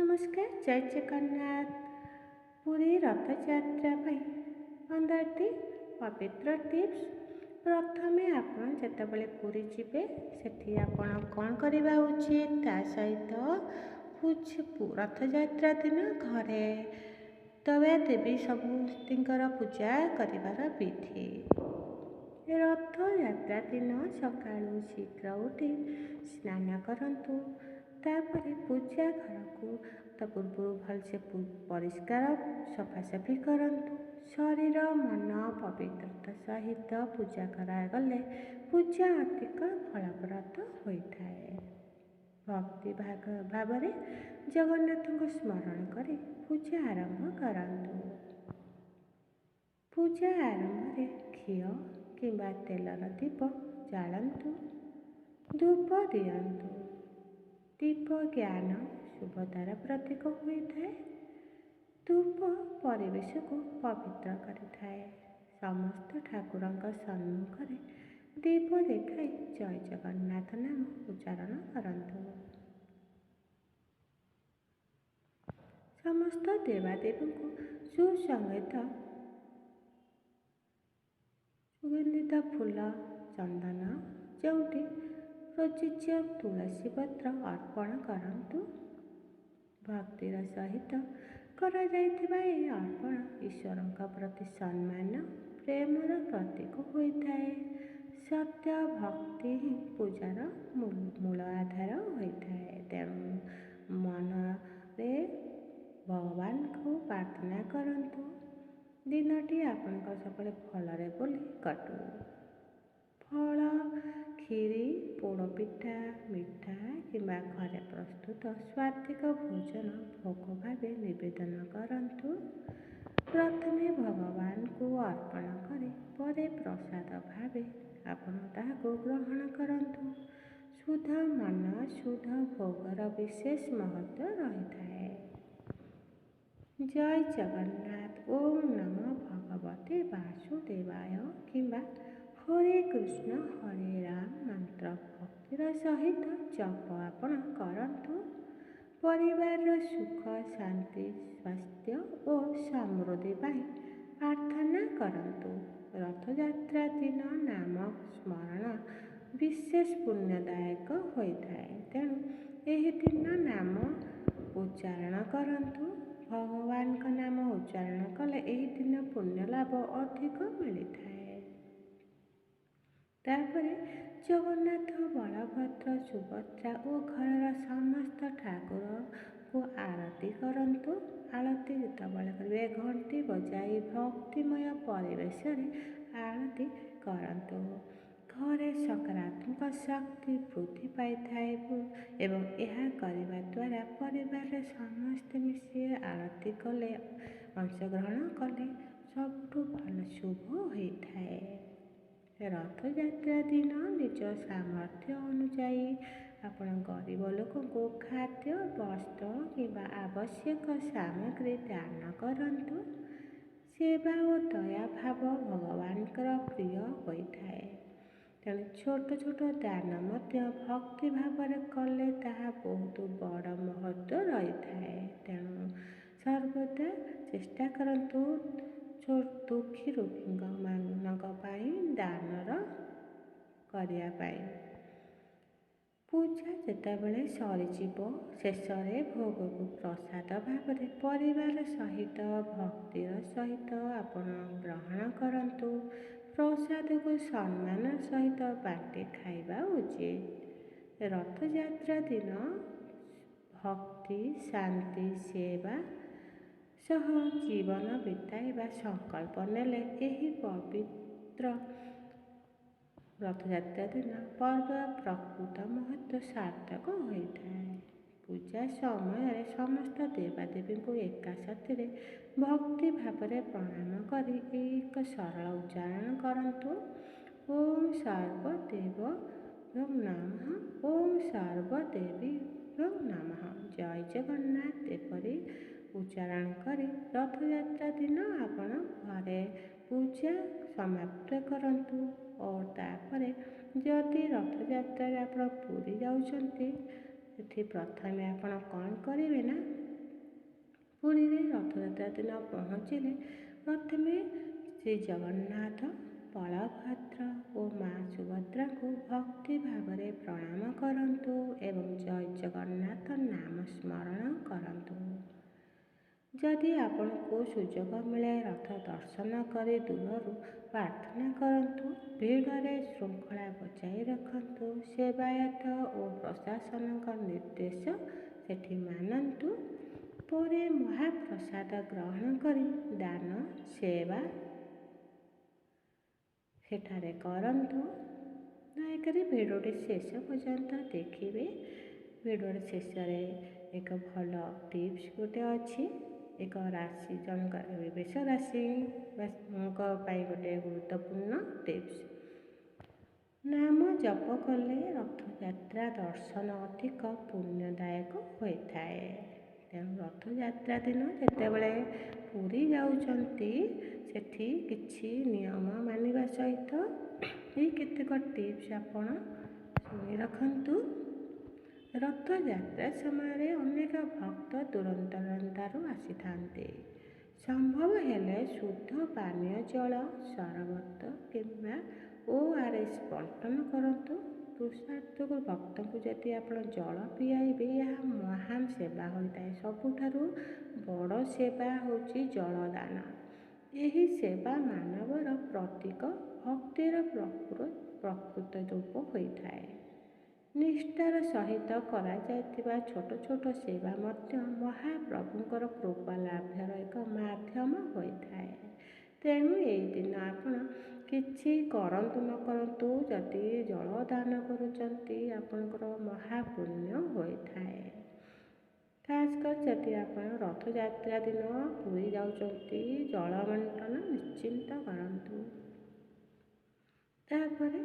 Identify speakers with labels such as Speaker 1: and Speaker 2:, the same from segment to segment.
Speaker 1: ନମସ୍କାର, ଜୟ ଜଗନ୍ନାଥ। ପୁରୀ ରଥଯାତ୍ରା ପାଇଁ 15ଟି ପବିତ୍ର ଟିପ୍ସ। ପ୍ରଥମେ ଆପଣ ଯେତେବେଳେ ପୁରୀ ଯିବେ ସେଠି ଆପଣ କ'ଣ କରିବା ଉଚିତ, ତା ସହିତ ରଥଯାତ୍ରା ଦିନ ଘରେ ଦେବୀ ସମସ୍ତଙ୍କର ପୂଜା କରିବାର ବିଧି। ରଥଯାତ୍ରା ଦିନ ସକାଳୁ ଶୀଘ୍ର ଉଠି ସ୍ନାନ କରନ୍ତୁ। ତାପରେ ପୂଜା ଘରକୁ ପୂର୍ବରୁ ଭଲସେ ପରିଷ୍କାର ସଫାସଫି କରନ୍ତୁ। ଶରୀର ମନ ପବିତ୍ରତା ସହିତ ପୂଜା କରାଗଲେ ପୂଜା ଅଧିକ ଫଳପ୍ରଦ ହୋଇଥାଏ। ଭକ୍ତି ଭାବରେ ଜଗନ୍ନାଥଙ୍କୁ ସ୍ମରଣ କରି ପୂଜା ଆରମ୍ଭ କରନ୍ତୁ। ପୂଜା ଆରମ୍ଭରେ ଘିଅ କିମ୍ବା ତେଲର ଦୀପ ଜାଳନ୍ତୁ। ଧୂପ ଦିଅନ୍ତୁ। ଦୀପ ଜ୍ଞାନ ଶୁଭତାର ପ୍ରତୀକ ହୋଇଥାଏ। ଧୂପ ପରିବେଶକୁ ପବିତ୍ର କରିଥାଏ। ସମସ୍ତ ଠାକୁରଙ୍କ ସମ୍ମୁଖରେ ଦୀପ ଦେଖାଇ ଜୟ ଜଗନ୍ନାଥ ନାମ ଉଚ୍ଚାରଣ କରନ୍ତୁ। ସମସ୍ତ ଦେବାଦେବୀଙ୍କୁ ସୁଗନ୍ଧିତ ଫୁଲ, ଚନ୍ଦନ, ଯେଉଁଠି ପ୍ରଯୁଜ୍ୟ ତୁଳସୀ ପତ୍ର ଅର୍ପଣ କରନ୍ତୁ। ଭକ୍ତିର ସହିତ କରାଯାଇଥିବା ଏହି ଅର୍ପଣ ଈଶ୍ୱରଙ୍କ ପ୍ରତି ସମ୍ମାନ, ପ୍ରେମର ପ୍ରତୀକ ହୋଇଥାଏ। ସତ୍ୟ ଭକ୍ତି ହିଁ ପୂଜାର ମୂଳ ଆଧାର ହୋଇଥାଏ। ତେଣୁ ମନରେ ଭଗବାନଙ୍କୁ ପ୍ରାର୍ଥନା କରନ୍ତୁ ଦିନଟି ଆପଣଙ୍କ ସବୁବେଳେ ଭଲରେ ବୋଲି କଟୁ। ଫଳ, କ୍ଷୀରି, ପୋଡ଼ପିଠା, ମିଠା କିମ୍ବା ଘରେ ପ୍ରସ୍ତୁତ ସ୍ୱାଦିକ ଭୋଜନ ଭୋଗ ଭାବେ ନିବେଦନ କରନ୍ତୁ। ପ୍ରଥମେ ଭଗବାନଙ୍କୁ ଅର୍ପଣ କରି ପରେ ପ୍ରସାଦ ଭାବେ ଆପଣ ତାହାକୁ ଗ୍ରହଣ କରନ୍ତୁ। ଶୁଦ୍ଧ ମନ, ଶୁଦ୍ଧ ଭୋଗର ବିଶେଷ ମହତ୍ଵ ରହିଥାଏ। ଜୟ ଜଗନ୍ନାଥ। ଓମ୍ ନମୋ ଭଗବତେ ବାସୁଦେବାୟ କିମ୍ବା ହରେ କୃଷ୍ଣ ହରେ ରାମ ମନ୍ତ୍ର ଭକ୍ତିର ସହିତ ଜପ ଆପଣ କରନ୍ତୁ। ପରିବାରର ସୁଖ, ଶାନ୍ତି, ସ୍ୱାସ୍ଥ୍ୟ ଓ ସମୃଦ୍ଧି ପାଇଁ ପ୍ରାର୍ଥନା କରନ୍ତୁ। ରଥଯାତ୍ରା ଦିନ ନାମ ସ୍ମରଣ ବିଶେଷ ପୁଣ୍ୟଦାୟକ ହୋଇଥାଏ। ତେଣୁ ଏହି ଦିନ ନାମ ଉଚ୍ଚାରଣ କରନ୍ତୁ। ଭଗବାନଙ୍କ ନାମ ଉଚ୍ଚାରଣ କଲେ ଏହି ଦିନ ପୁଣ୍ୟ ଲାଭ ଅଧିକ ମିଳିଥାଏ। ତାପରେ ଜଗନ୍ନାଥ, ବଳଭଦ୍ର, ସୁଭଦ୍ରା ଓ ଘରର ସମସ୍ତ ଠାକୁରଙ୍କୁ ଆଳତୀ କରନ୍ତୁ। ଆଳତୀ ଯେତେବେଳେ କରିବେ ଘଣ୍ଟି ବଜାଇ ଭକ୍ତିମୟ ପରିବେଶରେ ଆଳତୀ କରନ୍ତୁ। ଘରେ ସକାରାତ୍ମକ ଶକ୍ତି ବୃଦ୍ଧି ପାଇଥାଏ ଏବଂ ଏହା କରିବା ଦ୍ୱାରା ପରିବାରରେ ସମସ୍ତେ ମିଶି ଆଳତୀ କଲେ, ଅଂଶଗ୍ରହଣ କଲେ ସବୁଠୁ ଭଲ ଶୁଭ ହୋଇଥାଏ। ରଥଯାତ୍ରା ଦିନ ନିଜ ସାମର୍ଥ୍ୟ ଅନୁଯାୟୀ ଆପଣ ଗରିବ ଲୋକଙ୍କୁ ଖାଦ୍ୟ, ବସ୍ତ୍ର କିମ୍ବା ଆବଶ୍ୟକ ସାମଗ୍ରୀ ଦାନ କରନ୍ତୁ। ସେବା ଓ ଦୟା ଭାବ ଭଗବାନଙ୍କର ପ୍ରିୟ ହୋଇଥାଏ। ତେଣୁ ଛୋଟ ଛୋଟ ଦାନ ମଧ୍ୟ ଭକ୍ତି ଭାବରେ କଲେ ତାହା ବହୁତ ବଡ଼ ମହତ୍ଵ ରହିଥାଏ। ତେଣୁ ସର୍ବଦା ଚେଷ୍ଟା କରନ୍ତୁ ଦୁଃଖୀ ରୋଗୀମାନଙ୍କ ପାଇଁ ଦାନର କରିବା ପାଇଁ। ପୂଜା ଯେତେବେଳେ ସରିଯିବ ଶେଷରେ ଭୋଗକୁ ପ୍ରସାଦ ଭାବରେ ପରିବାର ସହିତ ଭକ୍ତିର ସହିତ ଆପଣ ଗ୍ରହଣ କରନ୍ତୁ। ପ୍ରସାଦକୁ ସମ୍ମାନ ସହିତ ବାଣ୍ଟି ଖାଇବା ଉଚିତ। ରଥଯାତ୍ରା ଦିନ ଭକ୍ତି, ଶାନ୍ତି, ସେବା ସହ ଜୀବନ ବିତାଇବା ସଂକଳ୍ପ ନେଲେ ଏହି ପବିତ୍ର ରଥଯାତ୍ରା ଦିନ ପର୍ବର ପ୍ରକୃତ ମହତ୍ଵ ସାର୍ଥକ ହୋଇଥାଏ। ପୂଜା ସମୟରେ ସମସ୍ତ ଦେବାଦେବୀଙ୍କୁ ଏକାସାଥିରେ ଭକ୍ତି ଭାବରେ ପ୍ରଣାମ କରି ଏକ ସରଳ ଉଚ୍ଚାରଣ କରନ୍ତୁ। ଓମ୍ ସର୍ବଦେବଭ୍ୟୋ ନମଃ। ଓମ୍ ସର୍ବଦେବୀଭ୍ୟୋ ନମଃ। ଜୟ ଜଗନ୍ନାଥ। ଏପରି ଉଚ୍ଚାରଣ କରି ରଥଯାତ୍ରା ଦିନ ଆପଣ ଘରେ ପୂଜା ସମାପ୍ତ କରନ୍ତୁ ଓ ତାପରେ ଯଦି ରଥଯାତ୍ରାରେ ଆପଣ ପୁରୀ ଯାଉଛନ୍ତି ସେଠି ପ୍ରଥମେ ଆପଣ କ'ଣ କରିବେ ନା ପୁରୀରେ ରଥଯାତ୍ରା ଦିନ ପହଞ୍ଚିଲେ ପ୍ରଥମେ ଶ୍ରୀ ଜଗନ୍ନାଥ, ବଳଭଦ୍ର ଓ ମା ସୁଭଦ୍ରାଙ୍କୁ ଭକ୍ତି ଭାବରେ ପ୍ରଣାମ କରନ୍ତୁ ଏବଂ ଜୟ ଜଗନ୍ନାଥ ନାମ ସ୍ମରଣ କରନ୍ତୁ। ଯଦି ଆପଣଙ୍କୁ ସୁଯୋଗ ମିଳେ ରଥ ଦର୍ଶନ କରି ଦୂରରୁ ପ୍ରାର୍ଥନା କରନ୍ତୁ। ଭିଡ଼ରେ ଶୃଙ୍ଖଳା ବଜାୟ ରଖନ୍ତୁ। ସେବାୟତ ଓ ପ୍ରଶାସନଙ୍କ ନିର୍ଦ୍ଦେଶ ସେଠି ମାନନ୍ତୁ। ପରେ ମହାପ୍ରସାଦ ଗ୍ରହଣ କରି ଦାନ ସେବା ସେଠାରେ କରନ୍ତୁ। ଦୟାକରି ଭିଡ଼ିଓଟି ଶେଷ ପର୍ଯ୍ୟନ୍ତ ଦେଖିବେ। ଭିଡ଼ିଓର ଶେଷରେ ଏକ ଭଲ ଟିପ୍ସ ଗୋଟେ ଅଛି। ଏକ ରାଶି ଜଣକ ବେଶ ରାଶିଙ୍କ ପାଇଁ ଗୋଟେ ଗୁରୁତ୍ୱପୂର୍ଣ୍ଣ ଟିପ୍ସ। ନାମ ଜପ କଲେ ରଥଯାତ୍ରା ଦର୍ଶନ ଅଧିକ ପୁଣ୍ୟଦାୟକ ହୋଇଥାଏ। ତେଣୁ ରଥଯାତ୍ରା ଦିନ ଯେତେବେଳେ ପୁରୀ ଯାଉଛନ୍ତି ସେଠି କିଛି ନିୟମ ମାନିବା ସହିତ ଏହି କେତେକ ଟିପ୍ସ ଆପଣ ଶୁଣି ରଖନ୍ତୁ। ରଥଯାତ୍ରା ସମୟରେ ଅନେକ ଭକ୍ତ ଦୂରଦୂରାନ୍ତରୁ ଆସିଥାନ୍ତି। ସମ୍ଭବ ହେଲେ ଶୁଦ୍ଧ ପାନୀୟ ଜଳ, ସରବତ କିମ୍ବା ORS ବଣ୍ଟନ କରନ୍ତୁ। ତୃଷାର୍ତ୍ତ ଭକ୍ତଙ୍କୁ ଯଦି ଆପଣ ଜଳ ପିଆଇବେ ଏହା ମହାନ ସେବା ହୋଇଥାଏ। ସବୁଠାରୁ ବଡ଼ ସେବା ହେଉଛି ଜଳଦାନ। ଏହି ସେବା ମାନବର ପ୍ରତୀକ ଭକ୍ତିର ପ୍ରକୃତ ରୂପ ହୋଇଥାଏ। ନିଷ୍ଠାର ସହିତ କରାଯାଇଥିବା ଛୋଟ ଛୋଟ ସେବା ମଧ୍ୟ ମହାପ୍ରଭୁଙ୍କର କୃପା ଲାଭର ଏକ ମାଧ୍ୟମ ହୋଇଥାଏ। ତେଣୁ ଏହି ଦିନ ଆପଣ କିଛି କରନ୍ତୁ ନ କରନ୍ତୁ, ଯଦି ଜଳଦାନ କରୁଛନ୍ତି ଆପଣଙ୍କର ମହାପୁଣ୍ୟ ହୋଇଥାଏ। ଖାସ୍ କରି ଯଦି ଆପଣ ରଥଯାତ୍ରା ଦିନ ପୁରୀ ଯାଉଛନ୍ତି ଜଳ ବଣ୍ଟନ ନିଶ୍ଚିନ୍ତ କରନ୍ତୁ। ତାପରେ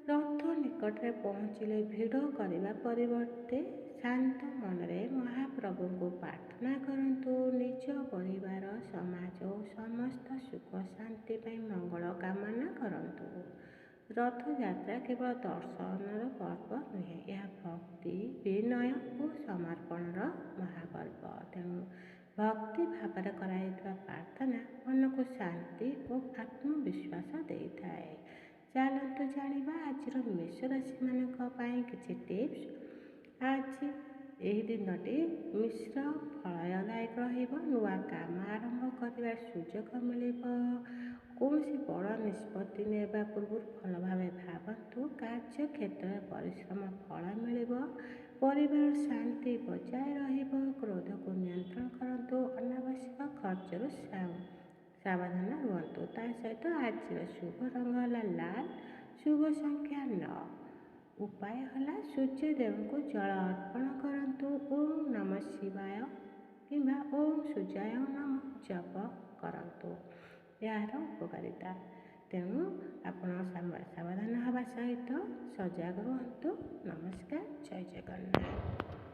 Speaker 1: ରଥ ନିକଟରେ ପହଞ୍ଚିଲେ ଭିଡ଼ କରିବା ପରିବର୍ତ୍ତେ ଶାନ୍ତ ମନରେ ମହାପ୍ରଭୁଙ୍କୁ ପ୍ରାର୍ଥନା କରନ୍ତୁ। ନିଜ ପରିବାର, ସମାଜ ଓ ସମସ୍ତ ସୁଖ ଶାନ୍ତି ପାଇଁ ମଙ୍ଗଳ କାମନା କରନ୍ତୁ। ରଥଯାତ୍ରା କେବଳ ଦର୍ଶନର ପର୍ବ ନୁହେଁ, ଏହା ଭକ୍ତି, ବିନୟ ଓ ସମର୍ପଣର ମହାପର୍ବ। ତେଣୁ ଭକ୍ତି ଭାବରେ କରାଯାଇଥିବା ପ୍ରାର୍ଥନା ମନକୁ ଶାନ୍ତି ଓ ଆତ୍ମବିଶ୍ୱାସ ଦେଇଥାଏ। ଚାଲନ୍ତୁ ଜାଣିବା ଆଜିର ମେଷ ରାଶିମାନଙ୍କ ପାଇଁ କିଛି ଟିପ୍ସ। ଆଜି ଏହି ଦିନଟି ମିଶ୍ର ଫଳଦାୟକ ରହିବ। ନୂଆ କାମ ଆରମ୍ଭ କରିବାର ସୁଯୋଗ ମିଳିବ। କୌଣସି ବଡ଼ ନିଷ୍ପତ୍ତି ନେବା ପୂର୍ବରୁ ଭଲ ଭାବେ ଭାବନ୍ତୁ। କାର୍ଯ୍ୟକ୍ଷେତ୍ରରେ ପରିଶ୍ରମ ଫଳ ମିଳିବ। ପରିବାର ଶାନ୍ତି ବଜାୟ ରହିବ। କ୍ରୋଧକୁ ନିୟନ୍ତ୍ରଣ କରନ୍ତୁ। ଅନାବଶ୍ୟକ ଖର୍ଚ୍ଚରୁ ସାବଧାନ ରୁହନ୍ତୁ। ତା ସହିତ ଆଜିର ଶୁଭ ରଙ୍ଗ ହେଲା ଲାଲ, ଶୁଭ ସଂଖ୍ୟା 9। ଉପାୟ ହେଲା ସୂର୍ଯ୍ୟଦେବଙ୍କୁ ଜଳ ଅର୍ପଣ କରନ୍ତୁ। ଓମ୍ ନମ ଶିବାୟ କିମ୍ବା ଓମ୍ ସୂର୍ଯ୍ୟାୟ ନମ ଜପ କରନ୍ତୁ। ଏହାର ଉପକାରିତା, ତେଣୁ ଆପଣ ସାବଧାନ ହେବା ସହିତ ସଜାଗ ରୁହନ୍ତୁ। ନମସ୍କାର, ଜୟ ଜଗନ୍ନାଥ।